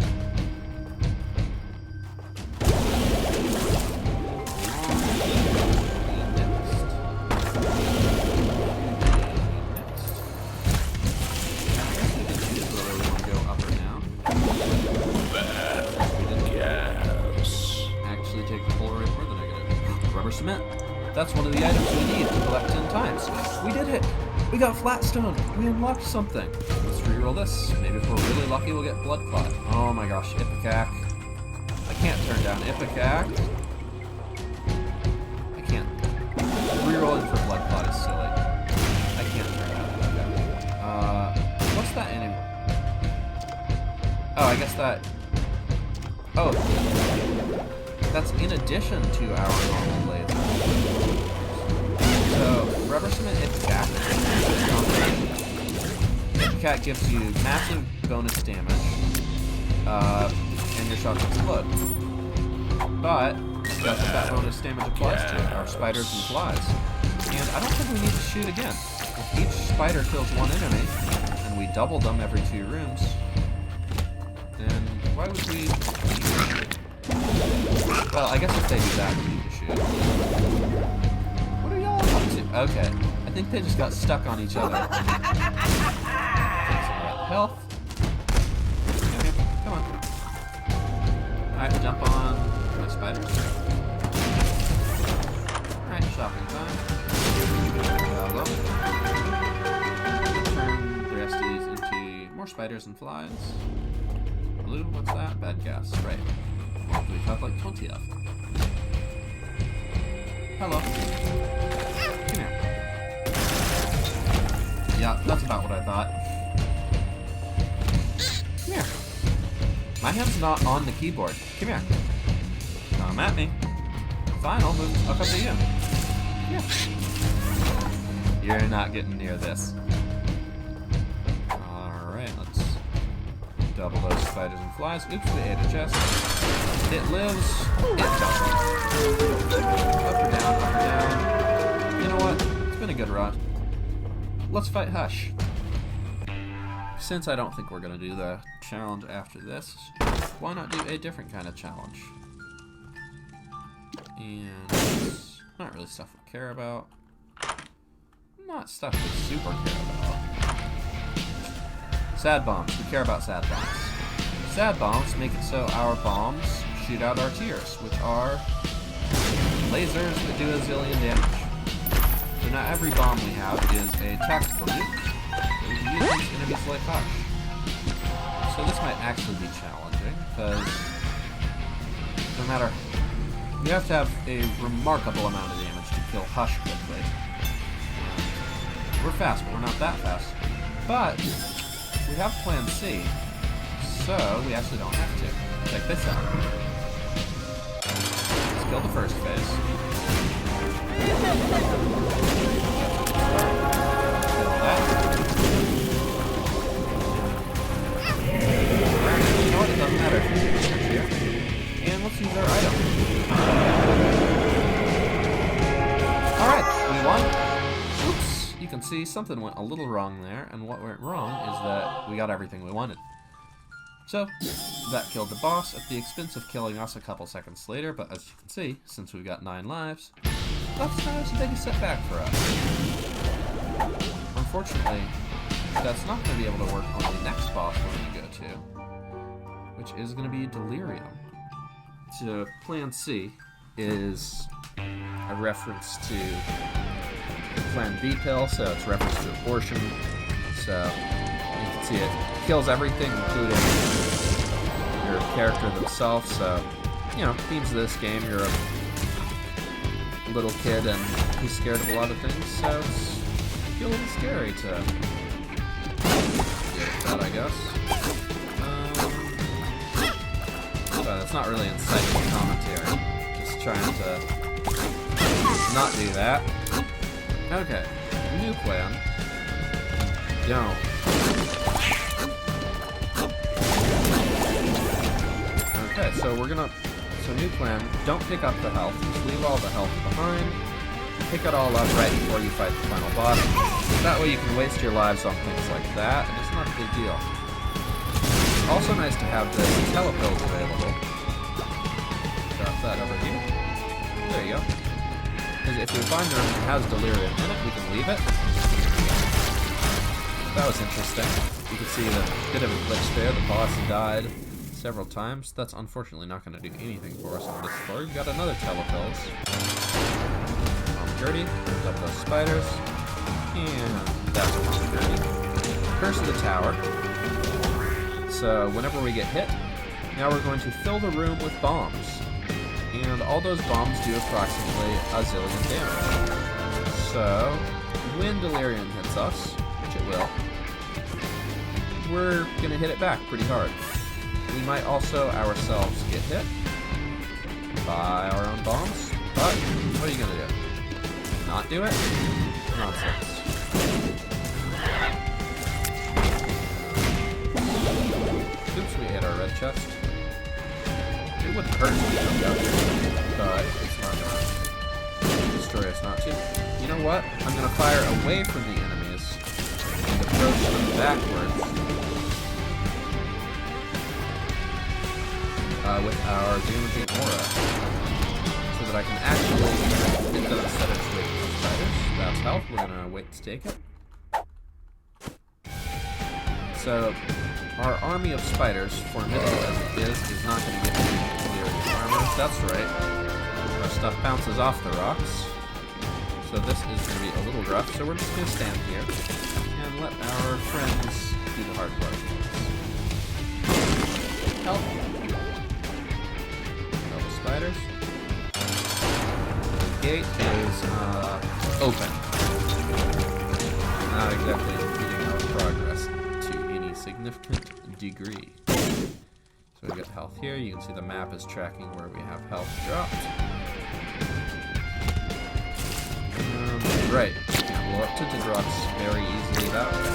Cement. That's one of the items we need to collect 10 times. We did it! We got Flatstone! We unlocked something! Let's reroll this. Maybe if we're really lucky we'll get Blood Clot. Oh my gosh, Ipecac. I can't turn down Ipecac. I can't. Rerolling for Blood Clot is silly. I can't turn down Ipecac. What's that enemy? Oh, I guess that... Oh. That's in addition to our normal laser. So, Rubber Cement Ipecac. Ipecac gives you massive bonus damage, and your shots explode. But, that's what that bonus damage applies to, our spiders and flies. And I don't think we need to shoot again. If each spider kills one enemy, and we double them every 2 rooms, then why would we... Well, I guess if they do that, we need to shoot. What are y'all up to? Okay. I think they just got stuck on each other. Take some of that health. Come on. Alright, jump on my spiders. Alright, shopping time. Turn the rest of these into more spiders and flies. Blue, what's that? Bad gas. Right. We have like 20 of. Hello. Come here. Yeah, that's about what I thought. Come here. My hand's not on the keyboard. Come here. Come at me. Fine, I'll move up to you. Yeah. You're not getting near this. Alright, let's double those spiders and flies. Oops, we ate a chest. It lives. It doesn't. Up or down, up or down. You know what? It's been a good run. Let's fight Hush. Since I don't think we're going to do the challenge after this, why not do a different kind of challenge? And not really stuff we care about. Not stuff we super care about. sad bombs. We care about sad bombs. Sad bombs make it so our bombs shoot out our tears, which are lasers that do a zillion damage. So now every bomb we have is a tactical nuke that we can use against enemies like Hush. So this might actually be challenging, because no matter... You have to have a remarkable amount of damage to kill Hush quickly. We're fast, but we're not that fast. But we have Plan C, so we actually don't have to. Check this out. Let's kill the first phase. Kill that. You know what? It doesn't matter if you use it here. And let's use our item. Alright, we won. Oops. You can see something went a little wrong there, and what went wrong is that we got everything we wanted. So, that killed the boss at the expense of killing us a couple seconds later, but as you can see, since we've got 9 lives, that's not as big a setback for us. Unfortunately, that's not going to be able to work on the next boss we're going to go to, which is going to be Delirium. So, Plan C is a reference to Plan B pill, so it's reference to abortion. So you can see it kills everything, including your character themselves. So, you know, themes of this game, you're a little kid and he's scared of a lot of things, so it's a little scary to get that, I guess. But it's not really insightful commentary. Just trying to not do that. Okay, new plan. Don't. Okay, so new plan, don't pick up the health. Just leave all the health behind. Pick it all up right before you fight the final boss. That way you can waste your lives on things like that, and it's not a big deal. Also nice to have the telepills available. Drop that over here. There you go. Because if we find a room that has Delirium in it, we can leave it. That was interesting. You can see the bit of a glitch there. The boss died several times. That's unfortunately not going to do anything for us on this floor. We've got another telepills. Dirty. Picked up those spiders. And that's one dirty. Curse of the tower. So whenever we get hit, now we're going to fill the room with bombs. And all those bombs do approximately a zillion damage. So, when Delirium hits us, which it will, we're gonna hit it back pretty hard. We might also ourselves get hit by our own bombs, but what are you gonna do? Not do it? Nonsense. Oops, we hit our red chest. It wouldn't hurt to jump out here, but it's not gonna destroy us not to. You know what? I'm gonna fire away from the enemies and approach them backwards with our damaging aura, so that I can actually hit them instead of just waiting for spiders. That's health. We're gonna wait to take it. So, our army of spiders, formidable as it is not going to get any Delirium armor. That's right. Our stuff bounces off the rocks. So this is going to be a little rough, so we're just going to stand here and let our friends do the hard part. Help. Kill the spiders. The gate is open. Not exactly impeding our progress to any significant degree. So we got health here. You can see the map is tracking where we have health dropped. Right. We can blow up tinted rocks very easily that way.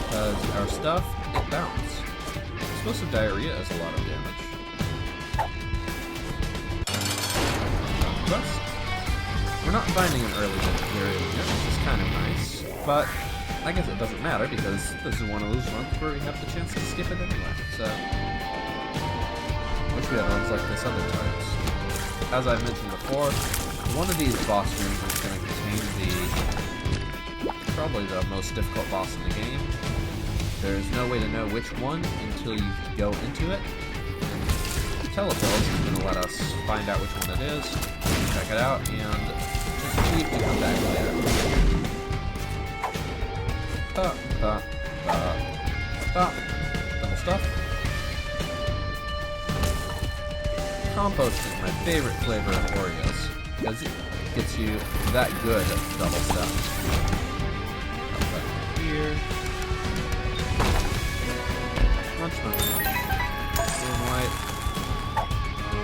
Because our stuff, it bounces. Explosive diarrhea is a lot of damage. Quest. We're not finding an early Delirium here, which is kind of nice. But I guess it doesn't matter because this is one of those runs where we have the chance to skip it anyway. So, wish we had runs like this other times. As I've mentioned before, one of these boss rooms is going to contain the probably the most difficult boss in the game. There's no way to know which one until you go into it. Telepills is going to let us find out which one it is, check it out, and just see if we come back later. Double stuff. Compost is my favorite flavor of Oreos, because it gets you that good double stuff. Here. Munch, munch, munch. Blue and white.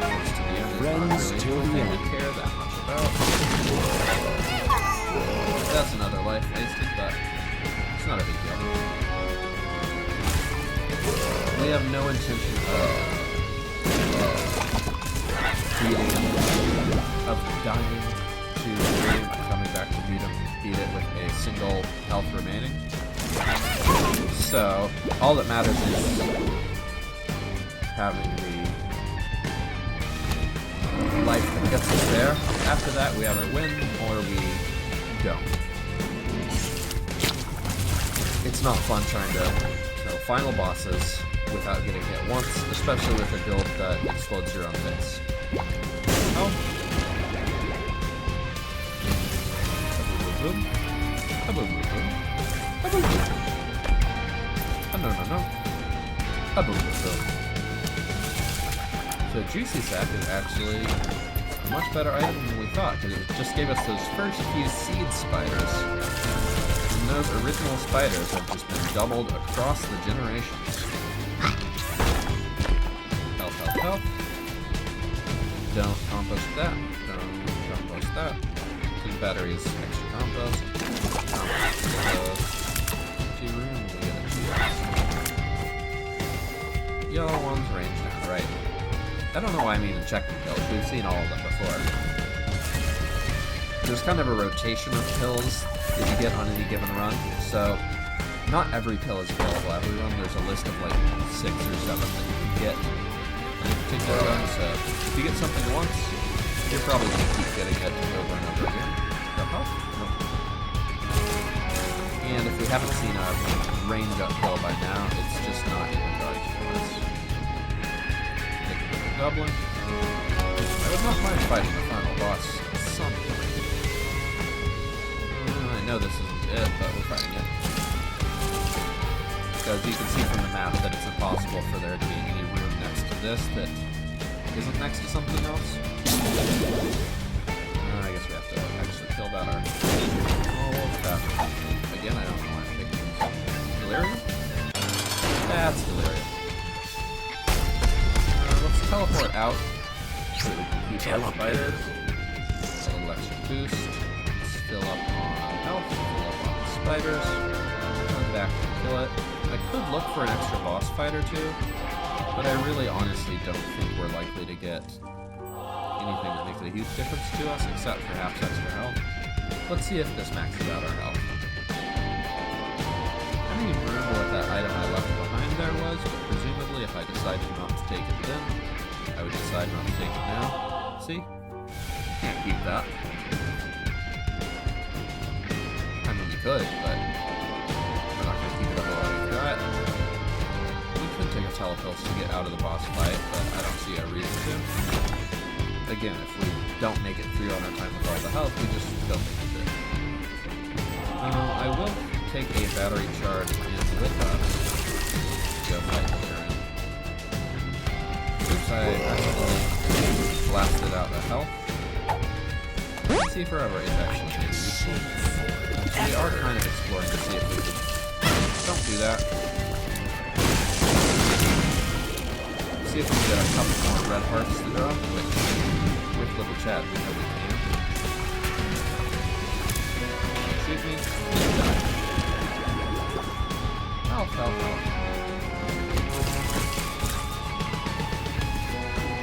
Close to the end. Friends till the end. Care that much about. That's another life wasted, but it's not a big deal. We have no intention of dying to the game, coming back to beat it with a single health remaining. So, all that matters is having the life that gets us there. After that, we either win or we don't. It's not fun trying to kill final bosses without getting hit once, especially with a build that explodes your own face. Oh. Boom. A boom boom boom. A boom boom boom. No. A boom boom boom. So Juicy Sack is actually a much better item than we thought, because it just gave us those first few seed spiders. And those original spiders have just been doubled across the generations. Health. Don't compost that. Don't compost that. 2 batteries, extra compost. Compost. 2 room, we get a 2. Yellow ones range down, right. I don't know why I'm even checking pills. We've seen all of them before. There's kind of a rotation of pills that you get on any given run, so not every pill is available every run. There's a list of like 6 or 7 that you can get in a particular run, so if you get something once, you're probably going to keep getting it over and over again. No health? Nope. And if we haven't seen a range up pill by now, it's just not in the cards for us. Goblin. I would not mind fighting the final boss at some point. I know this isn't it, but we're fighting it. Because you can see from the map that it's impossible for there to be any room next to this that isn't next to something else. I guess we have to actually kill that our stuff. Again, I don't know why I'm picking these. Delirium? That's Delirium. Let's teleport out so that we can keep our spiders. A little extra boost. Let's fill up on health, fill up on spiders. Come back and kill it. I could look for an extra boss fight or two, but I really honestly don't think we're likely to get anything that makes a huge difference to us, except perhaps extra health. Let's see if this maxes out our health. I don't even remember what that item I left behind there was, but presumably if I decided not to take it then, I would decide not to take it now. See? Can't keep that. I mean, you could, but we're not going to keep it up while we've got. We could take a telepills to get out of the boss fight, but I don't see a reason to. Again, if we don't make it through on our time with all the health, we just don't make it through. You know, I will take a battery charge in with us. Go fight Delirium. Oops, I accidentally blasted out the health. Let's see forever is actually maybe useful. We are kind of exploring to see if we can. Don't do that. See if we can get a couple more red hearts to drop, which with little chat we know we can. Shoot me. Die. Help.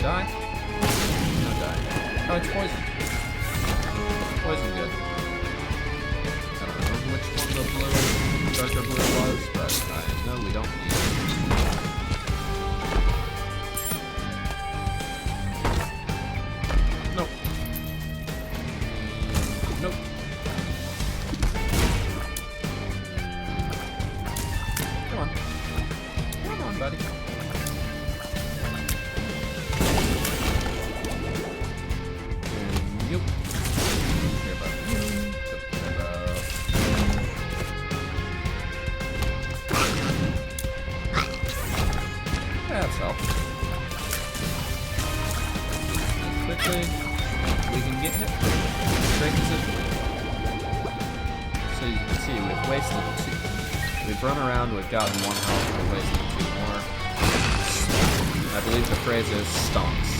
Die? No die. Oh, it's poison. Poison good. I don't remember which one the blue, darker blue was, but I know we don't need it. Nope. quickly. We can get hit. Great decision. So you can see we've wasted 2. We've run around, we've gotten 1 health, we've wasted 2 more. I believe the phrase is stonks.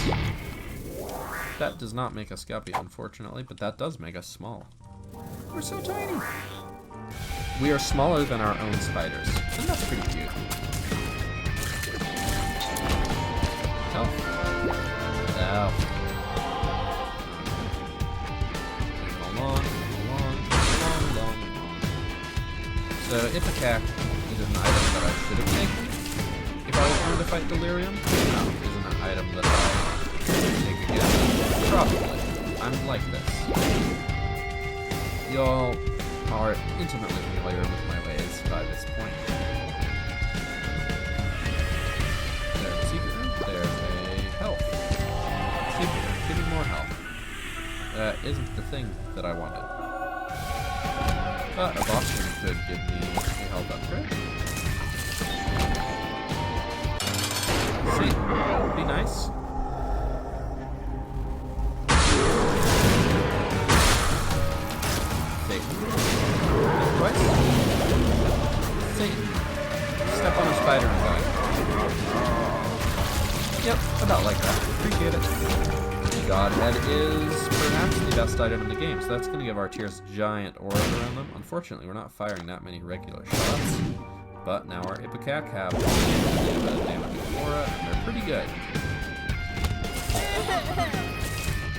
That does not make us guppy, unfortunately, but that does make us small. We're so tiny. We are smaller than our own spiders, and that's pretty cute. Oh. Ow. Long. So, Ipecac is an item that I should have taken if I was going to fight Delirium. No, isn't an item that I take again. Probably. I'm like this. Y'all are intimately familiar with my ways by this point. There's a secret room. There's a health. Secret room. Give me more health. That isn't the thing that I wanted. But a boss room could give me a health upgrade. See, be nice. Twice. Satan. Step on a spider and die. Yep, about like that. Appreciate it. Godhead is perhaps the best item in the game, so that's going to give our tiers giant auras around them. Unfortunately, we're not firing that many regular shots, but now our Ipecac have damaging aura, and they're pretty good.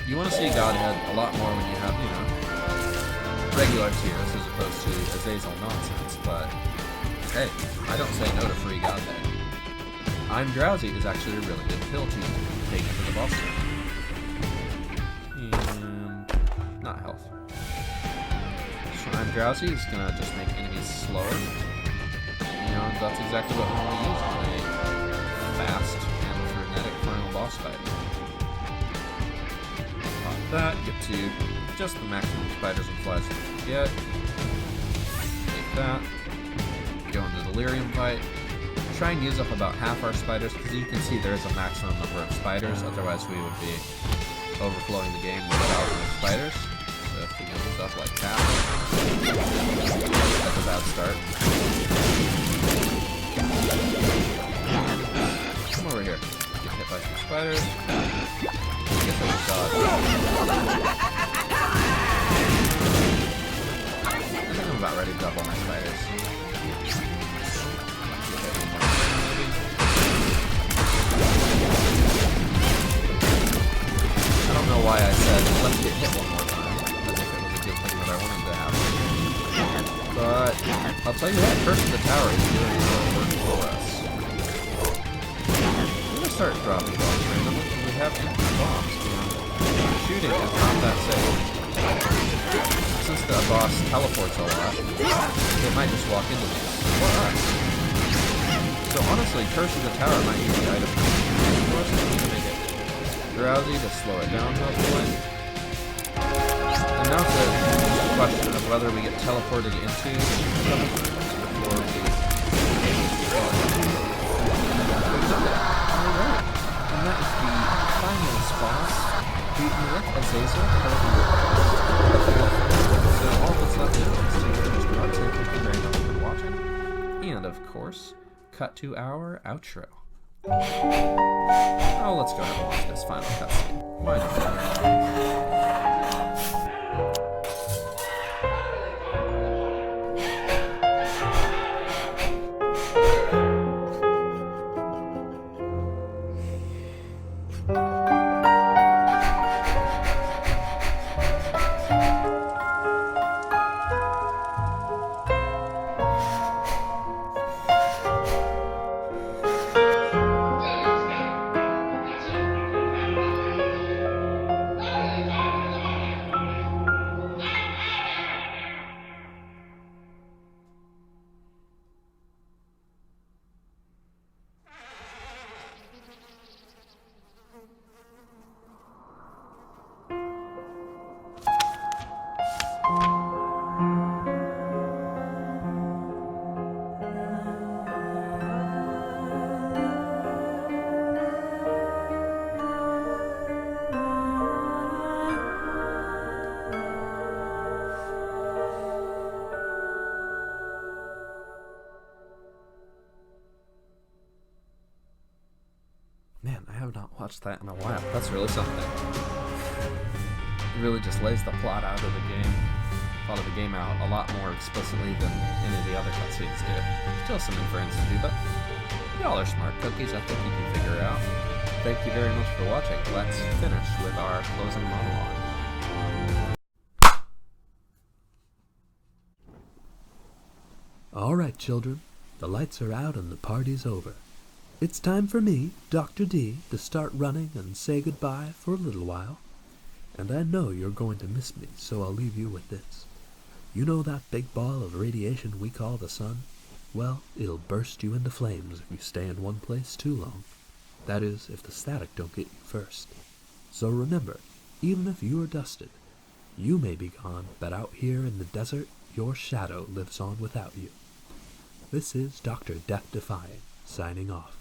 You want to see Godhead a lot more when you have, you know, regular tiers as opposed to Azazel nonsense, but hey, I don't say no to free Godhead. I'm Drowsy is actually a really good pill to take into the boss room. And not health. So I'm Drowsy is gonna just make enemies slower. And that's exactly what we want to use on a fast and frenetic final boss fight. Pop that, get to just the maximum spiders and flies we can get. Take that. Go into the Delirium fight. Try and use up about half our spiders, because you can see there is a maximum number of spiders, otherwise we would be overflowing the game with thousands of spiders. So if we use up like half, that's a bad start. Come over here. Get hit by some spiders. Guess I just dodged. I think I'm about ready to double my spiders. I don't know why I said let's get hit one more time, as if it was a good thing that I wanted to happen. But I'll tell you what, Curse of the Tower is doing a lot of work for us. I'm gonna start dropping bombs randomly because we have infinite bombs, and shooting is not that safe. Since the boss teleports a lot, it might just walk into these, or us. So honestly, Curse of the Tower might use the item for us to make it drowsy to slow it down, hopefully. And now it's a question of whether we get teleported into some of the rooms before we Alright, and that is the final boss, beaten with Azazel, So all that's left now is to finish the run, so thank you very much for watching, and of course, cut to our outro. Oh, let's go ahead and watch this final cutscene. Why not? Man, I have not watched that in a while. That's really something. It really just lays the plot out of the game. Plot of the game out a lot more explicitly than any of the other cutscenes do. Still some inference to do, but y'all are smart cookies. I think you can figure it out. Thank you very much for watching. Let's finish with our closing monologue. Alright, children, the lights are out and the party's over. It's time for me, Dr. D, to start running and say goodbye for a little while. And I know you're going to miss me, so I'll leave you with this. You know that big ball of radiation we call the sun? Well, it'll burst you into flames if you stay in one place too long. That is, if the static don't get you first. So remember, even if you are dusted, you may be gone, but out here in the desert, your shadow lives on without you. This is Dr. Death Defying, signing off.